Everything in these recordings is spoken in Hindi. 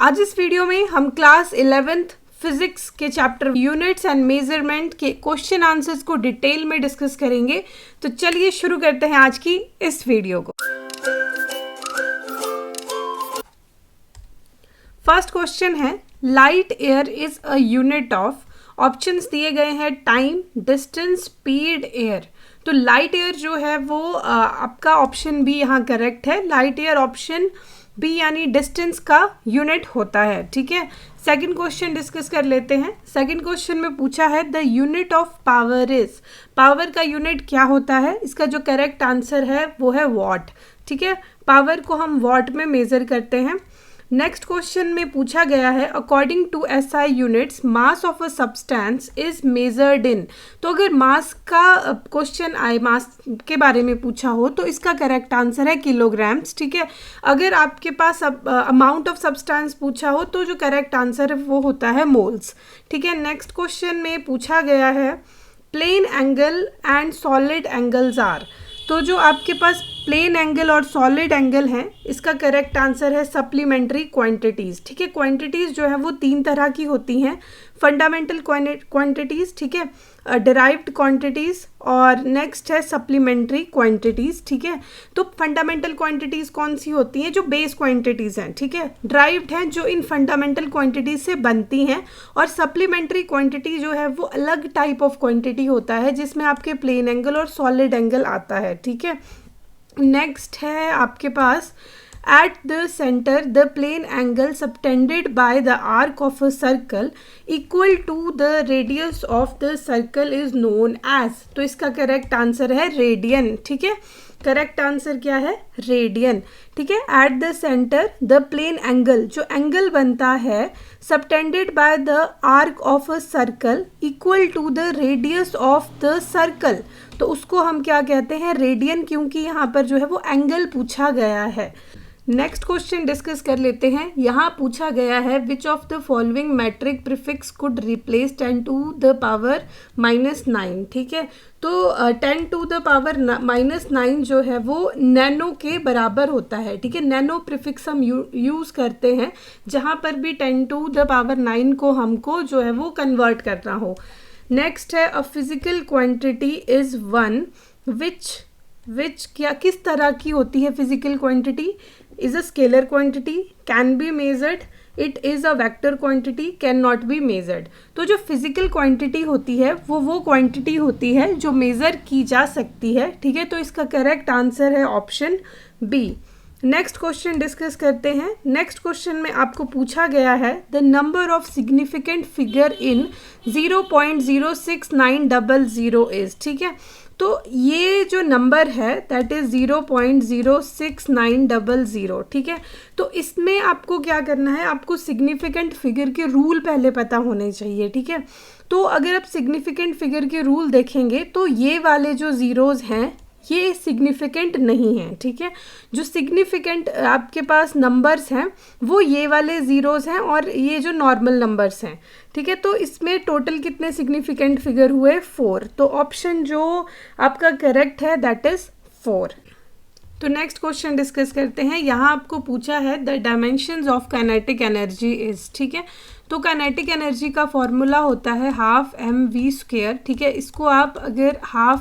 आज इस वीडियो में हम क्लास 11th फिजिक्स के चैप्टर यूनिट्स एंड मेजरमेंट के क्वेश्चन आंसर्स को डिटेल में डिस्कस करेंगे। तो चलिए शुरू करते हैं आज की इस वीडियो को। फर्स्ट क्वेश्चन है light air is a unit of, options दिए गए हैं टाइम, डिस्टेंस, स्पीड, एयर। तो लाइट एयर जो है वो आपका ऑप्शन बी यहाँ करेक्ट है। लाइट एयर ऑप्शन बी यानी डिस्टेंस का यूनिट होता है। ठीक है, सेकंड क्वेश्चन डिस्कस कर लेते हैं। सेकंड क्वेश्चन में पूछा है the unit of power is, power का यूनिट क्या होता है? इसका जो करेक्ट आंसर है वो है वॉट। ठीक है, पावर को हम वॉट में मेजर करते हैं। नेक्स्ट क्वेश्चन में पूछा गया है according to SI units mass of a substance is measured in. तो अगर मास का क्वेश्चन आए, मास के बारे में पूछा हो तो इसका करेक्ट आंसर है किलोग्राम्स। ठीक है, अगर आपके पास अमाउंट ऑफ सब्सटेंस पूछा हो तो जो करेक्ट आंसर है वो होता है मोल्स। ठीक है, नेक्स्ट क्वेश्चन में पूछा गया है plane angle and solid angles are. तो जो आपके पास प्लेन एंगल और सॉलिड एंगल हैं इसका करेक्ट आंसर है सप्लीमेंट्री क्वांटिटीज़। ठीक है, क्वांटिटीज़ जो है वो तीन तरह की होती हैं, फंडामेंटल क्वांटिटीज़, ठीक है, डिराइव्ड क्वांटिटीज़ और नेक्स्ट है सप्लीमेंट्री क्वांटिटीज़। ठीक है, तो फंडामेंटल क्वांटिटीज़ कौन सी होती हैं? जो बेस क्वांटिटीज़ हैं। ठीक है, डिराइव्ड हैं जो इन फंडामेंटल क्वांटिटीज़ से बनती हैं, और सप्लीमेंट्री क्वांटिटी जो है वो अलग टाइप ऑफ क्वांटिटी होता है जिसमें आपके प्लेन एंगल और सॉलिड एंगल आता है। ठीक है, नेक्स्ट है आपके पास at the center the plane angle subtended by the arc of a circle equal to the radius of the circle is known as। तो इसका करेक्ट आंसर है रेडियन। ठीक है, करेक्ट आंसर क्या है? रेडियन। ठीक है, at the centre the plane angle, जो एंगल बनता है subtended by the arc of a circle equal to the radius of the circle, तो उसको हम क्या कहते हैं? रेडियन, क्योंकि यहाँ पर जो है वो एंगल पूछा गया है। नेक्स्ट क्वेश्चन डिस्कस कर लेते हैं। यहाँ पूछा गया है which of the following metric prefix could replace 10 to the power -9। ठीक है, तो 10 टू द पावर -9 जो है वो नैनो के बराबर होता है। ठीक है, नैनो प्रीफिक्स हम यूज़ करते हैं जहाँ पर भी 10 टू द पावर 9 को हमको जो है वो कन्वर्ट करना हो। नेक्स्ट है a physical quantity is one which क्या किस तरह की होती है? Physical quantity is a scalar quantity, can be measured, it is a vector quantity, cannot be measured। तो जो फिजिकल क्वांटिटी होती है वो क्वांटिटी होती है जो मेज़र की जा सकती है। ठीक है, तो इसका करेक्ट आंसर है option B. Next question discuss करते हैं। नेक्स्ट क्वेश्चन में आपको पूछा गया है the number of significant figure in 0.06900 is. ठीक है, तो ये जो नंबर है दैट इज़ 0.06900। ठीक है, तो इसमें आपको क्या करना है? आपको सिग्निफिकेंट फिगर के रूल पहले पता होने चाहिए। ठीक है, तो अगर आप सिग्निफिकेंट फिगर के रूल देखेंगे तो ये वाले जो ज़ीरोज़ हैं ये सिग्निफिकेंट नहीं है। ठीक है, जो सिग्निफिकेंट आपके पास नंबर्स हैं वो ये वाले ज़ीरोज़ हैं और ये जो नॉर्मल नंबर्स हैं। ठीक है, तो इसमें टोटल कितने सिग्निफिकेंट फिगर हुए? 4। तो ऑप्शन जो आपका करेक्ट है दैट इज़ 4। तो नेक्स्ट क्वेश्चन डिस्कस करते हैं। यहाँ आपको पूछा है the dimensions of kinetic energy is. ठीक है, तो काइनेटिक एनर्जी का फॉर्मूला होता है ½ mv²। ठीक है, इसको आप अगर ½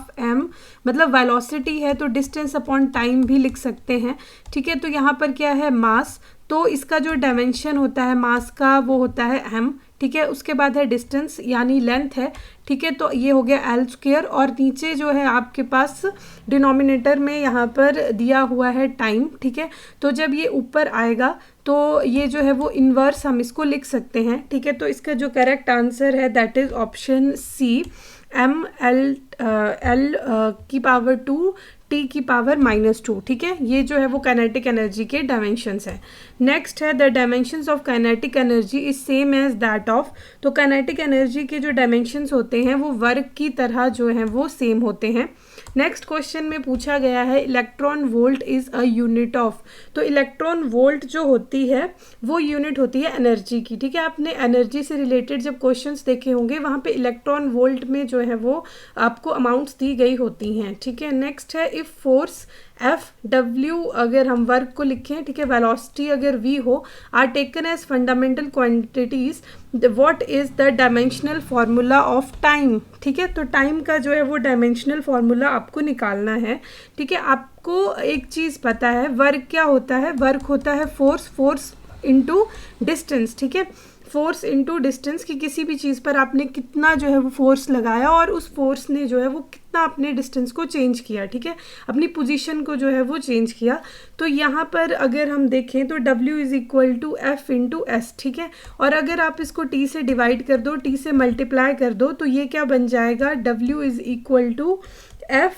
मतलब वेलोसिटी है तो डिस्टेंस अपॉन टाइम भी लिख सकते हैं। ठीक है, तो यहाँ पर क्या है? मास, तो इसका जो डायमेंशन होता है मास का वो होता है m। ठीक है, उसके बाद है डिस्टेंस यानी लेंथ है। ठीक है, तो ये हो गया l², और नीचे जो है आपके पास डिनोमिनेटर में यहाँ पर दिया हुआ है टाइम। ठीक है, तो जब ये ऊपर आएगा तो ये जो है वो इन्वर्स हम इसको लिख सकते हैं। ठीक है, तो इसका जो करेक्ट आंसर है that is option C ml/2 T⁻²। ठीक है, ये जो है वो काइनेटिक एनर्जी के डायमेंशंस हैं। नेक्स्ट है the dimensions of kinetic energy is same as that of. तो काइनेटिक एनर्जी के जो डायमेंशंस होते हैं वो वर्क की तरह जो हैं वो सेम होते हैं। नेक्स्ट क्वेश्चन में पूछा गया है electron volt is a unit of. तो इलेक्ट्रॉन वोल्ट जो होती है वो यूनिट होती है एनर्जी की, ठीक है। आपने एनर्जी से रिलेटेड जब क्वेश्चंस देखे होंगे वहाँ पे इलेक्ट्रॉन वोल्ट में जो है वो आपको अमाउंट्स दी गई होती हैं, ठीक है। नेक्स्ट है इफ़ फोर्स एफ डब्ल्यू अगर हम वर्क को लिखें, ठीक है, वेलोसिटी अगर वी हो, are taken as fundamental quantities, what is the dimensional formula of time, ठीक है। तो टाइम का जो है वो डायमेंशनल फार्मूला आपको निकालना है, ठीक है। आपको एक चीज़ पता है, वर्क क्या होता है, वर्क होता है फोर्स इनटू डिस्टेंस, ठीक है। फोर्स इनटू डिस्टेंस की किसी भी चीज़ पर आपने कितना जो है वो फोर्स लगाया और उस फोर्स ने जो है वो कितना अपने डिस्टेंस को चेंज किया, ठीक है, अपनी पोजीशन को जो है वो चेंज किया। तो यहाँ पर अगर हम देखें तो W is equal to F into S, ठीक है। और अगर आप इसको T से डिवाइड कर दो, T से मल्टीप्लाई कर दो, तो ये क्या बन जाएगा, W is equal to F,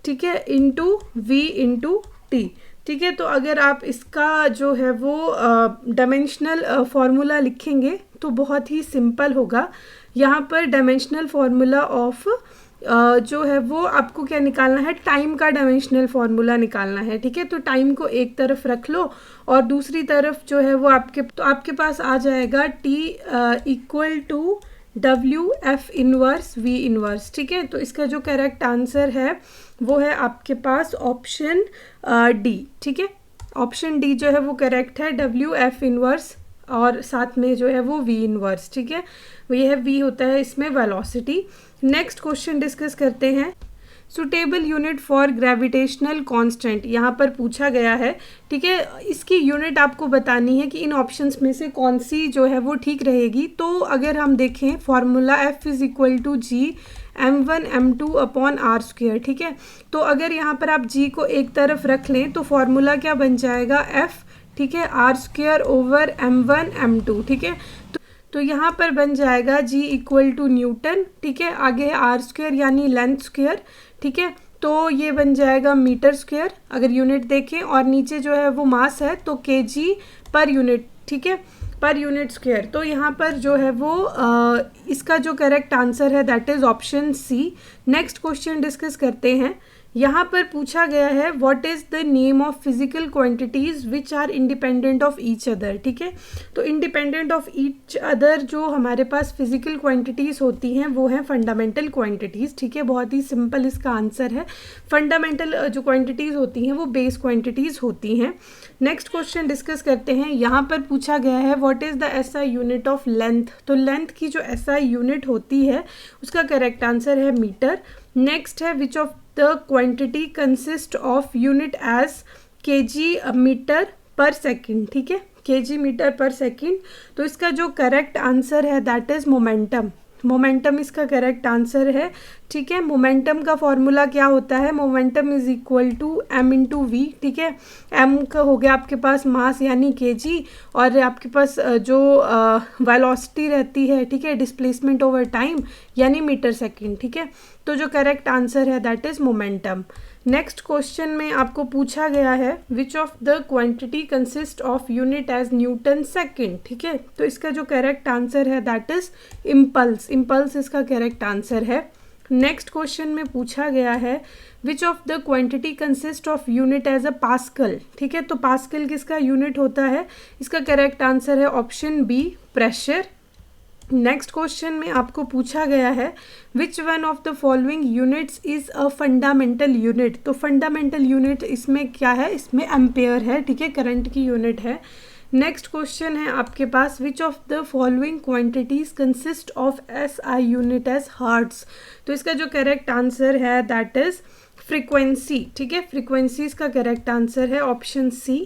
ठीक है, इंटू V इंटू T, ठीक है। तो अगर आप इसका जो है वो डायमेंशनल फार्मूला लिखेंगे तो बहुत ही सिंपल होगा। यहाँ पर डायमेंशनल फार्मूला ऑफ जो है वो आपको क्या निकालना है, टाइम का डायमेंशनल फार्मूला निकालना है, ठीक है। तो टाइम को एक तरफ रख लो और दूसरी तरफ जो है वो आपके पास आ जाएगा T equal to W F inverse V inverse, ठीक है। तो इसका जो करेक्ट आंसर है वो है आपके पास ऑप्शन डी, ठीक है। ऑप्शन डी जो है वो करेक्ट है, W F इनवर्स और साथ में जो है वो V इनवर्स, ठीक है। ये है V होता है इसमें वेलोसिटी। नेक्स्ट क्वेश्चन डिस्कस करते हैं, suitable unit for gravitational constant यहाँ पर पूछा गया है, ठीक है। इसकी यूनिट आपको बतानी है कि इन ऑप्शंस में से कौन सी जो है वो ठीक रहेगी। तो अगर हम देखें formula F is equal to G m1 m2 upon R square, ठीक है। तो अगर यहाँ पर आप g को एक तरफ रख लें तो फार्मूला क्या बन जाएगा, F, ठीक है, are square over m1 m2, ठीक है। तो यहाँ पर बन जाएगा g इक्वल टू न्यूटन, ठीक है, आगे है आर स्क्वेयर यानी लेंथ स्क्वेयर, ठीक है। तो ये बन जाएगा मीटर स्क्वेयर अगर यूनिट देखें, और नीचे जो है वो मास है तो kg पर यूनिट, ठीक है, पर यूनिट स्क्वेयर। तो यहाँ पर जो है वो इसका जो करेक्ट आंसर है that is option C. Next question discuss करते हैं, यहाँ पर पूछा गया है what is the name of physical quantities which are independent of each other, ठीक है। तो इंडिपेंडेंट ऑफ ईच अदर जो हमारे पास फिजिकल क्वांटिटीज़ होती हैं वो हैं फंडामेंटल क्वांटिटीज़, ठीक है। बहुत ही सिंपल इसका आंसर है, फंडामेंटल जो क्वांटिटीज़ होती हैं वो बेस क्वांटिटीज़ होती हैं। नेक्स्ट क्वेश्चन डिस्कस करते हैं, यहाँ पर पूछा गया है what is the SI unit of length. तो लेंथ की जो SI यूनिट होती है उसका करेक्ट आंसर है मीटर। नेक्स्ट है which of the quantity consist of unit as kg metre per second, ठीक है, kg मीटर पर सेकेंड। तो इसका जो करेक्ट आंसर है दैट इज़ मोमेंटम। मोमेंटम इसका करेक्ट आंसर है, ठीक है। मोमेंटम का फॉर्मूला क्या होता है, momentum is equal to m into we, ठीक है। m का हो गया आपके पास मास यानी kg, और आपके पास जो वेलोसिटी रहती है, ठीक है, डिस्प्लेसमेंट ओवर टाइम यानी मीटर सेकेंड, ठीक है। तो जो करेक्ट आंसर है that is momentum. Next question में आपको पूछा गया है which of the quantity consist of unit as newton second, ठीक है। तो इसका जो करेक्ट आंसर है दैट इज़ इम्पल्स। इम्पल्स इसका करेक्ट आंसर है। नेक्स्ट क्वेश्चन में पूछा गया है which of the quantity consist of unit as a pascal, ठीक है। तो पास्कल किसका यूनिट होता है, इसका करेक्ट आंसर है option B, pressure. Next question में आपको पूछा गया है which one of the following units is a fundamental unit. तो फंडामेंटल यूनिट इसमें क्या है, इसमें एम्पेयर है, ठीक है, करंट की यूनिट है। नेक्स्ट क्वेश्चन है आपके पास which of the following quantities consist of SI unit as hertz. तो इसका जो करेक्ट आंसर है दैट इज़ फ्रीक्वेंसी, ठीक है। फ्रीक्वेंसी इसका करेक्ट आंसर है ऑप्शन सी।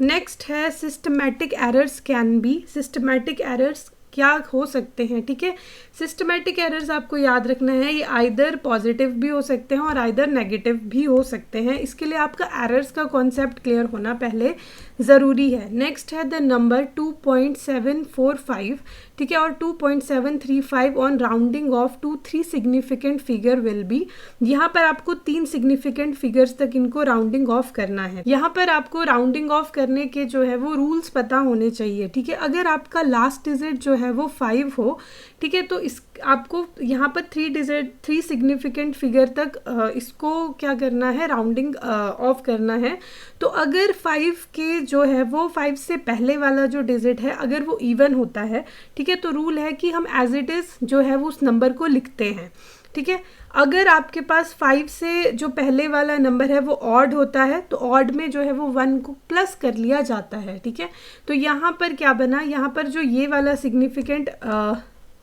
नेक्स्ट है systematic errors can be. Systematic errors क्या हो सकते हैं, ठीक है। सिस्टमैटिक एरर्स आपको याद रखना है, ये आइदर पॉजिटिव भी हो सकते हैं और आइदर नेगेटिव भी हो सकते हैं। इसके लिए आपका एरर्स का कॉन्सेप्ट क्लियर होना पहले ज़रूरी है। नेक्स्ट है द नंबर 2.745, ठीक है, और 2.735 on rounding off to 3 significant figure will be. यहाँ पर आपको 3 सिग्निफिकेंट फिगर्स तक इनको राउंडिंग ऑफ करना है। यहाँ पर आपको राउंडिंग ऑफ करने के जो है वो रूल्स पता होने चाहिए, ठीक है। अगर आपका लास्ट डिजिट जो है वो 5 हो, ठीक है, तो इस आपको यहाँ पर 3 सिग्निफिकेंट फिगर तक इसको क्या करना है, राउंडिंग ऑफ करना है। तो अगर 5 के जो है वो 5 से पहले वाला जो डिजिट है अगर वो इवन होता है, ठीक है, तो रूल है कि हम एज इट इज़ जो है वो उस नंबर को लिखते हैं, ठीक है। अगर आपके पास 5 से जो पहले वाला नंबर है वो ऑड होता है तो ऑड में जो है वो 1 को प्लस कर लिया जाता है, ठीक है। तो यहाँ पर क्या बना, यहाँ पर जो ये वाला सिग्निफिकेंट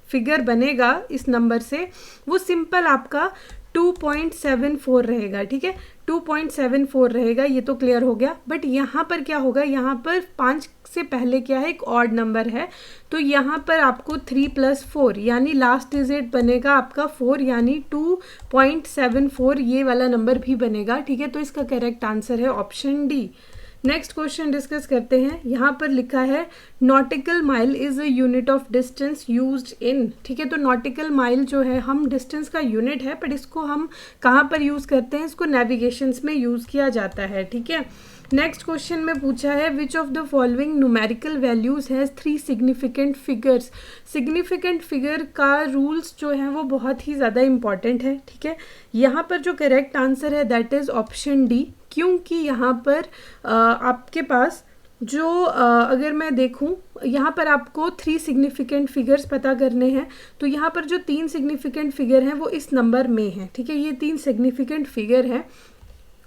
फिगर बनेगा इस नंबर से वो सिंपल आपका 2.74 रहेगा, ठीक है, 2.74 रहेगा। ये तो क्लियर हो गया। बट यहाँ पर क्या होगा, यहाँ पर 5 से पहले क्या है, एक ऑड नंबर है, तो यहाँ पर आपको 3 + 4 यानी लास्ट डिजिट बनेगा आपका 4 यानी 2.74 ये वाला नंबर भी बनेगा, ठीक है। तो इसका करेक्ट आंसर है option D. Next question discuss करते हैं। यहाँ पर लिखा है nautical mile is a unit of distance used in, ठीक है। तो नॉटिकल माइल जो है हम डिस्टेंस का यूनिट है, बट इसको हम कहाँ पर यूज़ करते हैं, इसको नेविगेशंस में यूज़ किया जाता है, ठीक है। नेक्स्ट क्वेश्चन में पूछा है which of the following numerical values has 3 significant figures. Significant figure का रूल्स जो है वो बहुत ही ज़्यादा इंपॉर्टेंट है, ठीक है। यहाँ पर जो करेक्ट आंसर है दैट इज़ ऑप्शन डी, क्योंकि यहाँ पर आपके पास जो अगर मैं देखूँ यहाँ पर आपको 3 सिग्निफिकेंट फिगर्स पता करने हैं, तो यहाँ पर जो 3 सिग्निफिकेंट फिगर हैं वो इस नंबर में हैं, ठीक है। ये 3 सिग्निफिकेंट फिगर हैं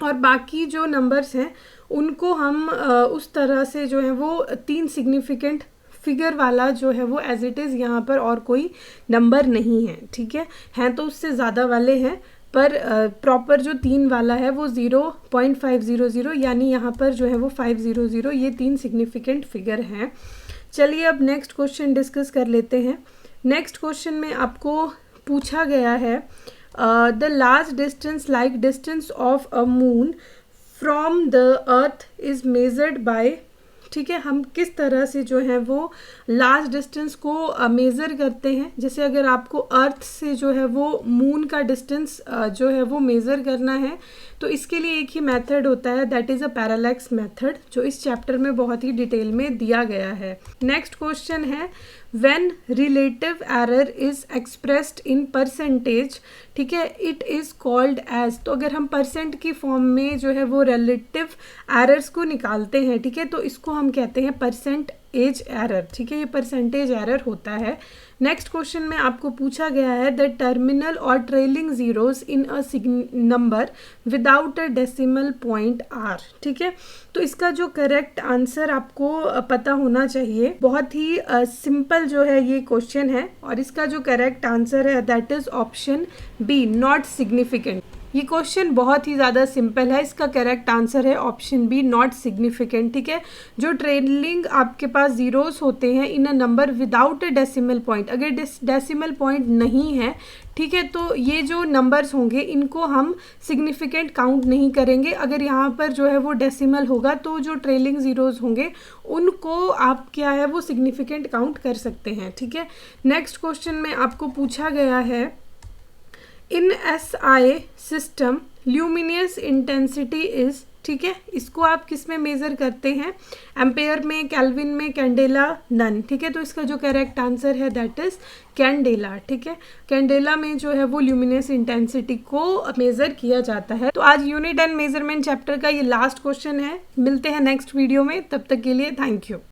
और बाकी जो नंबर्स हैं उनको हम उस तरह से जो है वो 3 सिग्निफिकेंट फिगर वाला जो है वो एज इट इज़ यहाँ पर और कोई नंबर नहीं है, ठीक है। हैं तो उससे ज़्यादा वाले हैं पर प्रॉपर जो 3 वाला है वो 0.500 यानी यहाँ पर जो है वो 500, ये 3 सिग्निफिकेंट फिगर हैं। चलिए अब नेक्स्ट क्वेश्चन डिस्कस कर लेते हैं। नेक्स्ट क्वेश्चन में आपको पूछा गया है the large distance like distance of a moon from the earth is measured by, ठीक है। हम किस तरह से जो है वो लार्ज डिस्टेंस को मेज़र करते हैं। जैसे अगर आपको अर्थ से जो है वो मून का डिस्टेंस जो है वो मेज़र करना है तो इसके लिए एक ही मेथड होता है that is a parallax method, जो इस चैप्टर में बहुत ही डिटेल में दिया गया है। नेक्स्ट क्वेश्चन है when relative error is expressed in percentage, ठीक है, इट इज़ कॉल्ड एज। तो अगर हम परसेंट की फॉर्म में जो है वो रिलेटिव एरर्स को निकालते हैं, ठीक है, तो इसको हम कहते हैं परसेंटेज एरर, ठीक है, ये परसेंटेज एरर होता है। नेक्स्ट क्वेश्चन में आपको पूछा गया है द टर्मिनल और trailing zeros in a number without a decimal point are, ठीक है। तो इसका जो करेक्ट आंसर आपको पता होना चाहिए। बहुत ही सिंपल जो है ये क्वेश्चन है और इसका जो करेक्ट आंसर है that is option B, not significant. ये क्वेश्चन बहुत ही ज़्यादा सिंपल है, इसका करेक्ट आंसर है ऑप्शन बी, नॉट सिग्निफिकेंट, ठीक है। जो ट्रेलिंग आपके पास जीरोस होते हैं in a number without a decimal point, अगर डेसिमल पॉइंट नहीं है, ठीक है, तो ये जो नंबर्स होंगे इनको हम सिग्निफिकेंट काउंट नहीं करेंगे। अगर यहाँ पर जो है वो डेसिमल होगा तो जो ट्रेलिंग जीरोस होंगे उनको आप क्या है वो सिग्निफिकेंट काउंट कर सकते हैं, ठीक है। नेक्स्ट क्वेश्चन में आपको पूछा गया है इन SI system luminous intensity is, ठीक है, इसको आप किस में मेज़र करते हैं, एम्पेयर में, केल्विन में, कैंडेला, नन, ठीक है। तो इसका जो करेक्ट आंसर है दैट इज़ कैंडेला, ठीक है। कैंडेला में जो है वो ल्यूमिनियस इंटेंसिटी को मेज़र किया जाता है। तो आज यूनिट एंड मेजरमेंट चैप्टर का ये लास्ट क्वेश्चन है। मिलते हैं नेक्स्ट वीडियो में, तब तक के लिए थैंक यू।